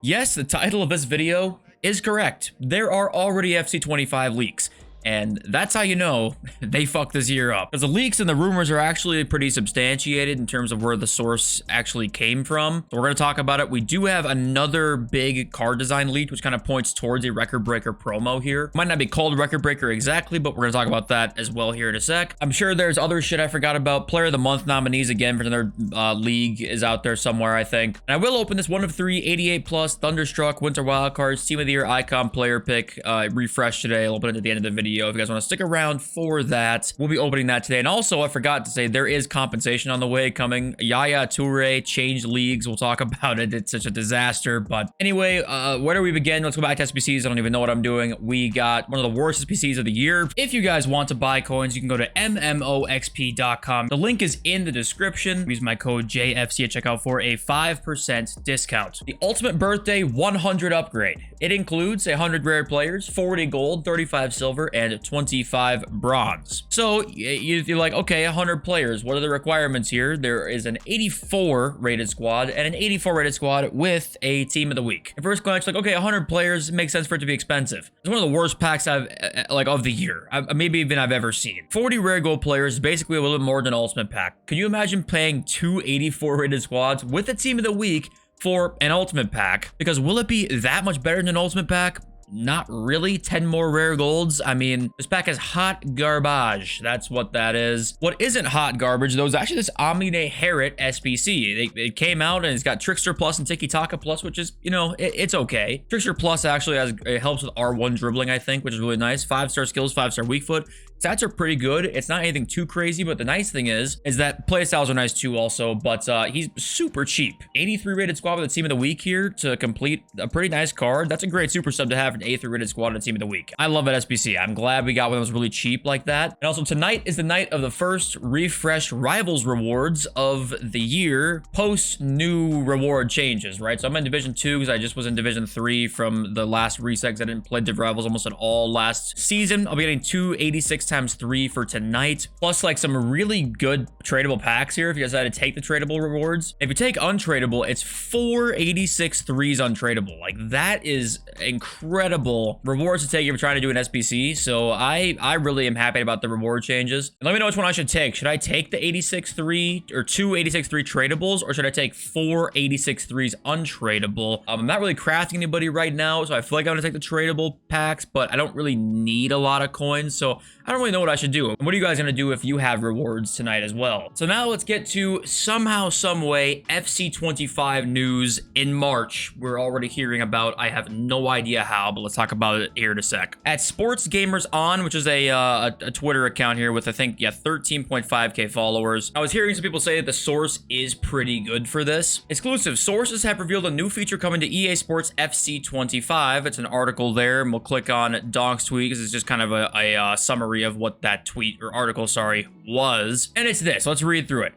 Yes, the title of this video is correct. There are already FC25 leaks. And that's how you know they fucked this year up. Because the leaks and the rumors are actually pretty substantiated in terms of where the source actually came from. So we're going to talk about it. We do have another big card design leak, which kind of points towards a record breaker promo here. Might not be called record breaker exactly, but we're going to talk about that as well here in a sec. I'm sure there's other shit I forgot about. Player of the Month nominees again for another league is out there somewhere, I think. And I will open this 1 of 3 88 plus Thunderstruck Winter Wildcards Team of the Year Icon player pick refresh today. I'll open it at the end of the video. If you guys want to stick around for that, we'll be opening that today. And also, I forgot to say, there is compensation on the way coming. Yaya Toure changed leagues. We'll talk about it. It's such a disaster. But anyway, where do we begin? Let's go back to SPCs. I don't even know what I'm doing. We got one of the worst SPCs of the year. If you guys want to buy coins, you can go to MMOXP.com. The link is in the description. Use my code JFC at checkout for a 5% discount. The Ultimate Birthday 100 upgrade. It includes 100 rare players, 40 gold, 35 silver, and 25 bronze. So you're like, okay, 100 players. What are the requirements here? There is an 84 rated squad and an 84 rated squad with a team of the week. At first glance, like, okay, 100 players makes sense for it to be expensive. It's one of the worst packs of the year, maybe even I've ever seen. 40 rare gold players is basically a little bit more than an ultimate pack. Can you imagine playing 2 84 rated squads with a team of the week for an ultimate pack? Because will it be that much better than an ultimate pack? Not really. 10 more rare golds. I mean, this pack is hot garbage. That's what that is. What isn't hot garbage, though, is actually this Omni Herrit SPC. It came out and it's got Trickster Plus and Tiki Taka Plus, which is, you know, it's okay. Trickster Plus actually it helps with R1 dribbling, I think, which is really nice. 5-star skills, 5-star weak foot. Stats are pretty good. It's not anything too crazy, but the nice thing is that playstyles are nice too also, but he's super cheap. 83 rated squad with a team of the week here to complete a pretty nice card. That's a great super sub to have an 83 rated squad and a team of the week. I love that SPC. I'm glad we got one that was really cheap like that. And also tonight is the night of the first refreshed Rivals rewards of the year post new reward changes, right? So I'm in Division 2 because I just was in Division 3 from the last reset because I didn't play Div Rivals almost at all last season. I'll be getting 286 times 3 for tonight, plus like some really good tradable packs here if you guys decide to take the tradable rewards. If you take untradable, it's 486 threes untradable. Like, that is incredible rewards to take if you're trying to do an SPC. So I really am happy about the reward changes. And let me know which one I should take. Should I take the 86 3 or 286 3 tradables, or should I take 486 threes untradable? I'm not really crafting anybody right now, so I feel like I'm gonna take the tradable packs, but I don't really need a lot of coins, so I don't really know what I should do. What are you guys gonna do if you have rewards tonight as well? So now let's get to somehow, some way, FC25 news in March. We're already hearing about. I have no idea how, but let's talk about it here in a sec. At Sports Gamers On, which is a Twitter account here with, I think, yeah, 13.5k followers. I was hearing some people say that the source is pretty good for this. Exclusive sources have revealed a new feature coming to EA Sports FC25. It's an article there, and we'll click on Donk's tweet because it's just kind of a summary of what that tweet or article, sorry, was. And it's this. Let's read through it.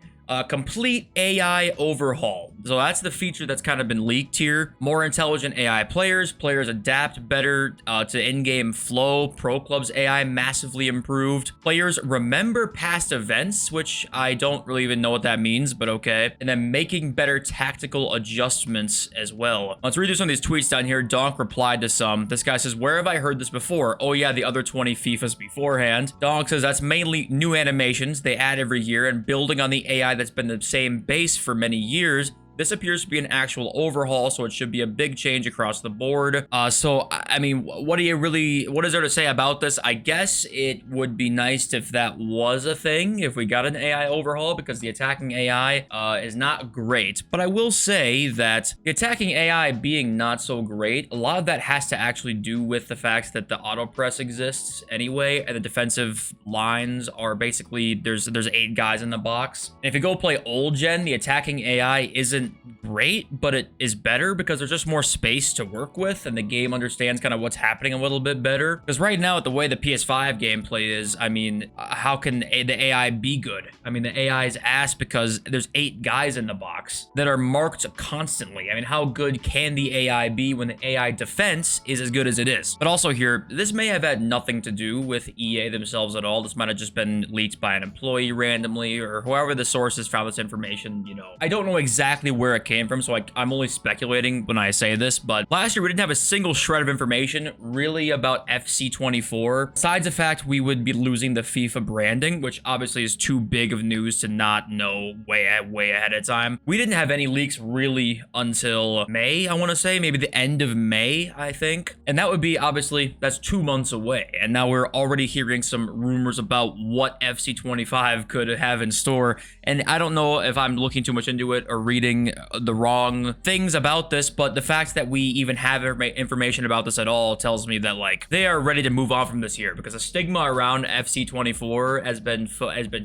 Complete AI overhaul. So that's the feature that's kind of been leaked here. More intelligent AI players. Players adapt better to in-game flow. Pro Club's AI massively improved. Players remember past events, which I don't really even know what that means, but okay. And then making better tactical adjustments as well. Let's read through some of these tweets down here. Donk replied to some. This guy says, where have I heard this before? Oh yeah, the other 20 FIFAs beforehand. Donk says that's mainly new animations they add every year and building on the AI that's been the same base for many years. This appears to be an actual overhaul, so it should be a big change across the board. So, I mean, what is there to say about this? I guess it would be nice if that was a thing, if we got an AI overhaul, because the attacking AI is not great. But I will say that the attacking AI being not so great, a lot of that has to actually do with the fact that the auto press exists anyway, and the defensive lines are basically, there's 8 guys in the box. And if you go play old gen, the attacking AI isn't great, but it is better because there's just more space to work with and the game understands kind of what's happening a little bit better. Because right now, at the way the PS5 gameplay is, I mean, how can the AI be good? I mean, the AI is ass because there's 8 guys in the box that are marked constantly. I mean, how good can the AI be when the AI defense is as good as it is? But also here, this may have had nothing to do with EA themselves at all. This might have just been leaked by an employee randomly or whoever the sources found this information, you know. I don't know exactly where it came from, so I'm only speculating when I say this, but last year we didn't have a single shred of information really about FC24, besides the fact we would be losing the FIFA branding, which obviously is too big of news to not know way ahead of time. We didn't have any leaks really until May, I want to say, maybe the end of May, I think. And that would be, obviously, that's 2 months away. And now we're already hearing some rumors about what FC25 could have in store. And I don't know if I'm looking too much into it or reading the wrong things about this, but the fact that we even have information about this at all tells me that, like, they are ready to move on from this year, because the stigma around FC24 has been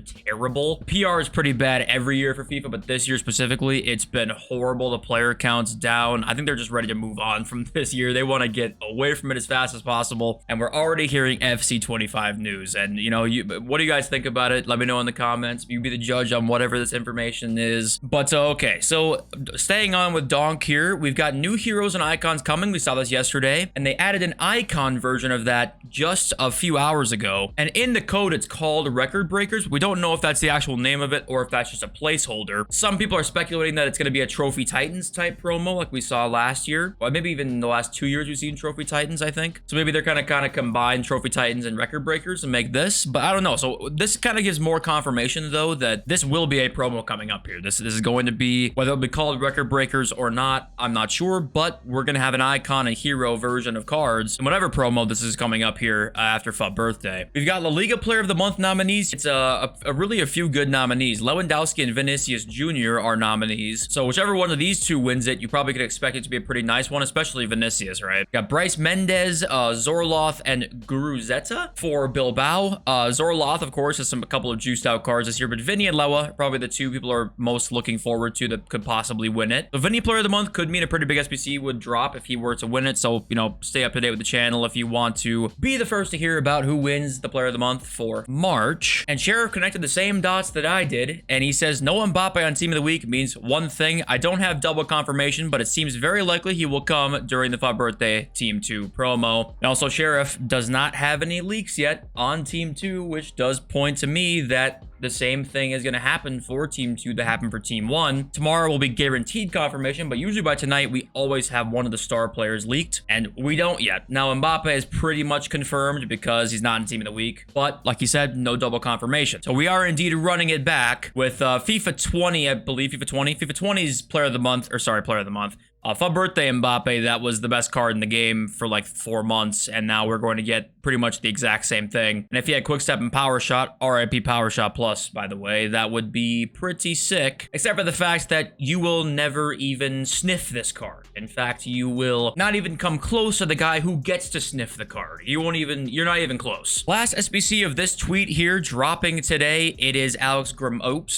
terrible. PR is pretty bad every year for FIFA, but this year specifically, it's been horrible. The player count's down. I think they're just ready to move on from this year. They want to get away from it as fast as possible, and we're already hearing FC25 news. And, you know, what do you guys think about it? Let me know in the comments. You be the judge on whatever this information is. But okay, so staying on with Donk here, we've got new heroes and icons coming. We saw this yesterday, and they added an icon version of that just a few hours ago. And in the code, it's called Record Breakers. We don't know if that's the actual name of it or if that's just a placeholder. Some people are speculating that it's going to be a Trophy Titans type promo like we saw last year, or maybe even in the last 2 years we've seen Trophy Titans, I think. So maybe they're kind of combine Trophy Titans and Record Breakers and make this, but I don't know. So this kind of gives more confirmation though that this will be a promo coming up here. This is going to be, whether it'll be called Record Breakers or not, I'm not sure, but we're going to have an icon and hero version of cards and whatever promo this is coming up here after FUT Birthday. We've got La Liga Player of the Month nominees. It's really a few good nominees. Lewandowski and Vinicius Jr. are nominees. So whichever one of these two wins it, you probably could expect it to be a pretty nice one, especially Vinicius, right? We've got Bryce Mendez, Zorloth, and Guruzeta for Bilbao. Zorloth, of course, has a couple of juiced out cards this year, but Vinny and Lewa, probably the two people are most looking forward to that could possibly win it. The Vinny Player of the Month could mean a pretty big SBC would drop if he were to win it. So, you know, stay up to date with the channel if you want to be the first to hear about who wins the Player of the Month for March. And Sheriff connected the same dots that I did, and he says no Mbappe on Team of the Week means one thing. I don't have double confirmation, but it seems very likely he will come during the FUT Birthday Team 2 promo. And also, Sheriff does not have any leaks yet on Team 2, which does point to me that the same thing is going to happen for Team 2 that happened for Team 1. Tomorrow will be guaranteed confirmation, but usually by tonight, we always have one of the star players leaked, and we don't yet. Now, Mbappe is pretty much confirmed because he's not in Team of the Week, but like you said, no double confirmation. So we are indeed running it back with FIFA 20, I believe, FIFA 20. FIFA 20's Player of the Month, or sorry, Player of the Month. FUT Birthday Mbappe, that was the best card in the game for like 4 months, and now we're going to get pretty much the exact same thing. And if he had Quick Step and Power Shot, RIP Power Shot Plus, by the way, that would be pretty sick, except for the fact that you will never even sniff this card. In fact, you will not even come close to the guy who gets to sniff the card. You're not even close. Last SBC of this tweet here dropping today, it is Alex Grimaldo.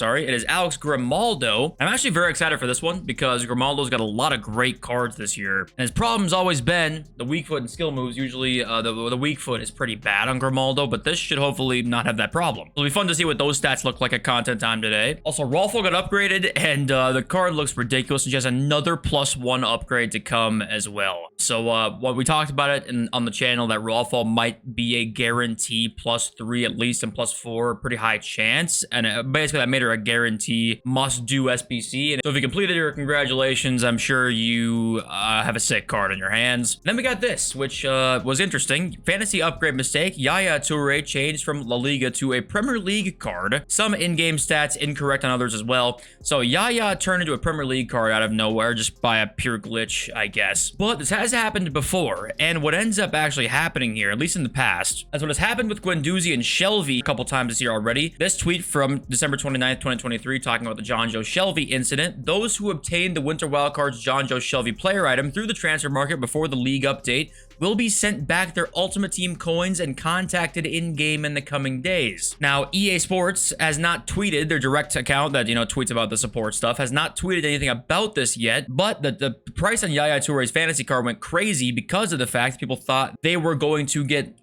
I'm actually very excited for this one because Grimaldo's got a lot of great cards this year, and his problem's always been the weak foot and skill moves. Usually the weak foot is pretty bad on Grimaldo, but this should hopefully not have that problem. It'll be fun to see what those stats look like at content time today. Also, Rolfo got upgraded, and the card looks ridiculous, and she has another +1 upgrade to come as well. So what we talked about it on the channel, that Rolfo might be a guarantee +3 at least, and +4, pretty high chance, and basically that made her a guarantee must-do SBC. And so if you completed her, congratulations. I'm sure you have a sick card in your hands. Then we got this, which was interesting. Fantasy upgrade mistake. Yaya Toure changed from La Liga to a Premier League card. Some in-game stats incorrect on others as well. So Yaya turned into a Premier League card out of nowhere just by a pure glitch, I guess. But this has happened before, and what ends up actually happening here, at least in the past, as what has happened with Guendouzi and Shelvey a couple times this year already. This tweet from December 29th, 2023, talking about the John Joe Shelvey incident. Those who obtained the Winter Wildcards John Joe Shelvey player item through the transfer market before the league update will be sent back their Ultimate Team coins and contacted in-game in the coming days. Now, EA Sports has not tweeted, their direct account that, you know, tweets about the support stuff, has not tweeted anything about this yet, but the price on Yaya Toure's fantasy card went crazy because of the fact that people thought they were going to get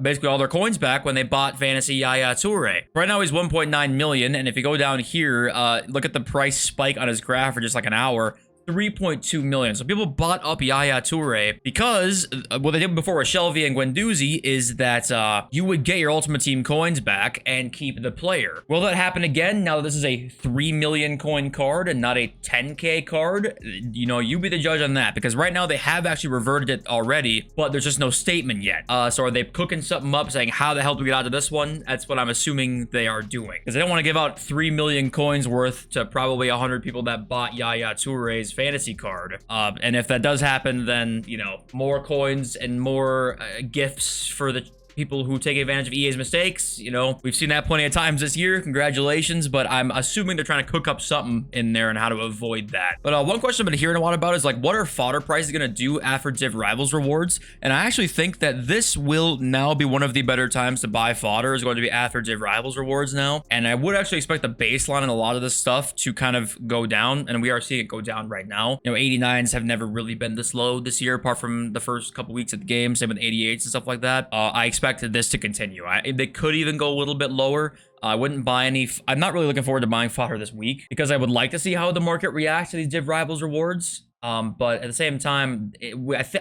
basically all their coins back when they bought fantasy Yaya Toure. Right now, he's 1.9 million, and if you go down here, look at the price spike on his graph for just like an hour. 3.2 million. So people bought up Yaya Toure because what they did before with Shelby and Guendouzi is that you would get your Ultimate Team coins back and keep the player. Will that happen again now that this is a 3 million coin card and not a 10k card? You know, you be the judge on that, because right now they have actually reverted it already, but there's just no statement yet. So are they cooking something up saying, how the hell do we get out of this one? That's what I'm assuming they are doing, because they don't want to give out 3 million coins worth to probably 100 people that bought Yaya Toure's fantasy card. And if that does happen, then, you know, more coins and more gifts for the people who take advantage of EA's mistakes. You know, we've seen that plenty of times this year. Congratulations, but I'm assuming they're trying to cook up something in there and how to avoid that. But one question I've been hearing a lot about is like, what are fodder prices going to do after Div Rivals rewards? And I actually think that this will now be one of the better times to buy fodder, is going to be after Div Rivals rewards now. And I would actually expect the baseline and a lot of this stuff to kind of go down, and we are seeing it go down right now. You know, 89s have never really been this low this year, apart from the first couple weeks of the game. Same with 88s and stuff like that. I expected this to continue. They could even go a little bit lower. I wouldn't buy any. I'm not really looking forward to buying fodder this week, because I would like to see how the market reacts to these Div Rivals rewards. But at the same time,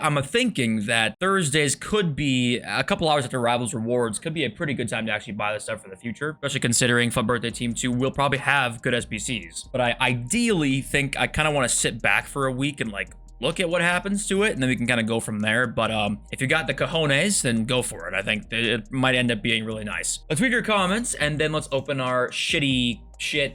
I'm thinking that Thursdays could be a couple hours after Rivals rewards could be a pretty good time to actually buy this stuff for the future, especially considering Fun Birthday Team 2 will probably have good SBCs. But I ideally think I kind of want to sit back for a week and like look at what happens to it, and then we can kind of go from there. But if you got the cojones, then go for it. I think it might end up being really nice. Let's read your comments, and then let's open our shit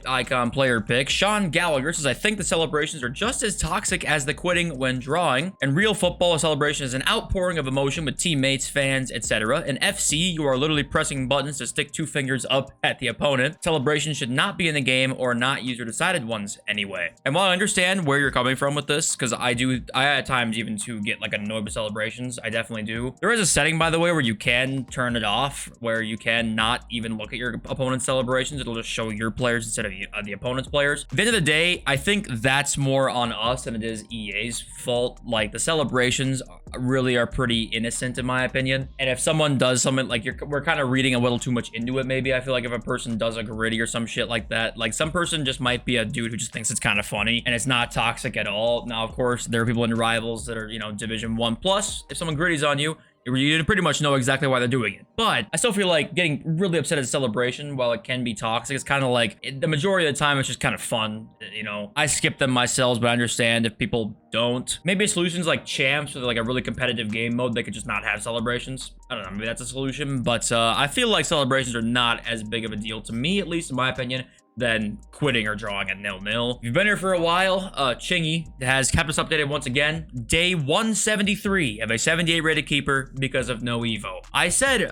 icon player pick. Sean Gallagher says, I think the celebrations are just as toxic as the quitting when drawing. In real football, a celebration is an outpouring of emotion with teammates, fans, etc. In FC, you are literally pressing buttons to stick 2 fingers up at the opponent. Celebrations should not be in the game, or not user-decided ones anyway. And while I understand where you're coming from with this, because I at times even to get like annoyed with celebrations, I definitely do. There is a setting, by the way, where you can turn it off, where you can not even look at your opponent's celebrations. It'll just show your players instead of the opponent's players. At the end of the day, I think that's more on us than it is EA's fault. Like, the celebrations really are pretty innocent in my opinion. And if someone does something like we're kind of reading a little too much into it, maybe. I feel like if a person does a gritty or some shit like that, like some person just might be a dude who just thinks it's kind of funny and it's not toxic at all. Now, of course, there are people in Rivals that are, you know, Division 1 plus. If someone gritties on you, you pretty much know exactly why they're doing it. But I still feel like getting really upset at a celebration, while it can be toxic, it's kind of like the majority of the time it's just kind of fun. You know, I skip them myself, but I understand if people don't. Maybe solutions like champs with like a really competitive game mode, they could just not have celebrations. I don't know, maybe that's a solution. But I feel like celebrations are not as big of a deal, to me at least, in my opinion, than quitting or drawing at 0-0. If you've been here for a while, Chingy has kept us updated once again. Day 173 of a 78 rated keeper because of no Evo. I said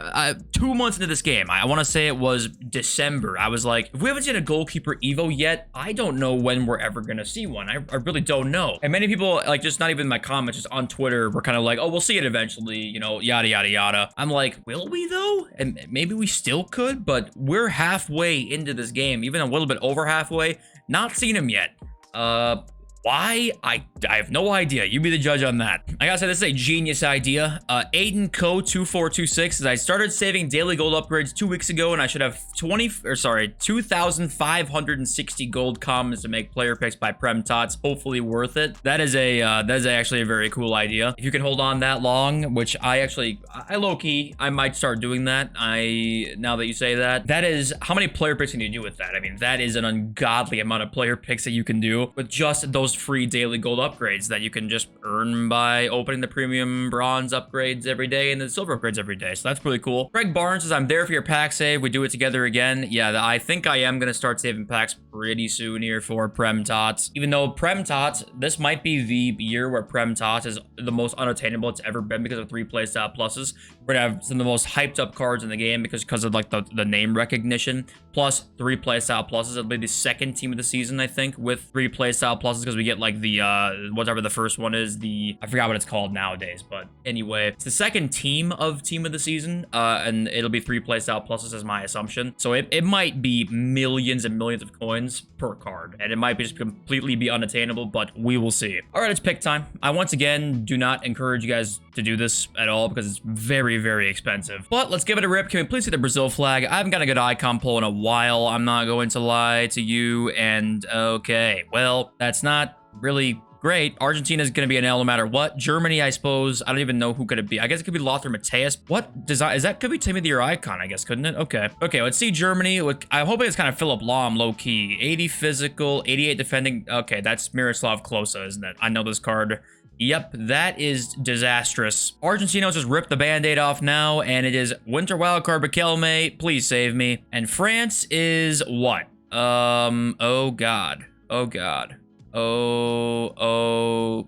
2 months into this game, I want to say it was December, I was like, if we haven't seen a goalkeeper Evo yet, I don't know when we're ever gonna see one. I really don't know. And many people, like, just not even in my comments, just on Twitter, were kind of like, oh, we'll see it eventually, you know, yada yada yada. I'm like, will we though? And maybe we still could, but we're halfway into this game, even a little bit over halfway, not seen him yet. Why? I have no idea. You be the judge on that. I gotta say, this is a genius idea. Aiden Co 2426 says, I started saving daily gold upgrades 2 weeks ago, and I should have 2,560 gold commons to make player picks by Prem Tots. Hopefully worth it. That is actually a very cool idea. If you can hold on that long, which I low-key, I might start doing that. Now that you say that, that is, how many player picks can you do with that? I mean, that is an ungodly amount of player picks that you can do with just those free daily gold upgrades that you can just earn by opening the premium bronze upgrades every day and the silver upgrades every day. So that's pretty cool. Greg Barnes says, I'm there for your pack save. We do it together again. Yeah, I think I am going to start saving packs pretty soon here for Prem Tots. Even though Prem Tots, this might be the year where Prem Tots is the most unattainable it's ever been because of 3 playstyle pluses. We're going to have some of the most hyped up cards in the game because of like the name recognition, plus 3 playstyle pluses. It'll be the second team of the season, I think, with 3 playstyle pluses, because we get like the whatever the first one is, I forgot what it's called nowadays, but anyway, it's the second team of the season, and it'll be 3 playstyle pluses as my assumption. So it might be millions and millions of coins per card, and it might be just completely be unattainable, but we will see. All right, it's pick time. I once again do not encourage you guys to do this at all because it's very, very expensive, but let's give it a rip. Can we please see the Brazil flag? I haven't got a good icon pull in a while, I'm not going to lie to you. And okay, well, that's not really Great. Argentina is going to be an L no matter what. Germany, I suppose. I don't even know who could it be. I guess it could be Lothar Matthäus. What design? Is that could be Timothy or Icon, I guess, couldn't it? Okay. Okay, let's see Germany. I hope it's kind of Philip Lahm, low-key. 80 physical, 88 defending. Okay, that's Miroslav Klose, isn't it? I know this card. Yep, that is disastrous. Argentina just ripped the band-aid off now, and it is Winter Wildcard Riquelme. Please save me. And France is what? Oh God. Oh God. Oh,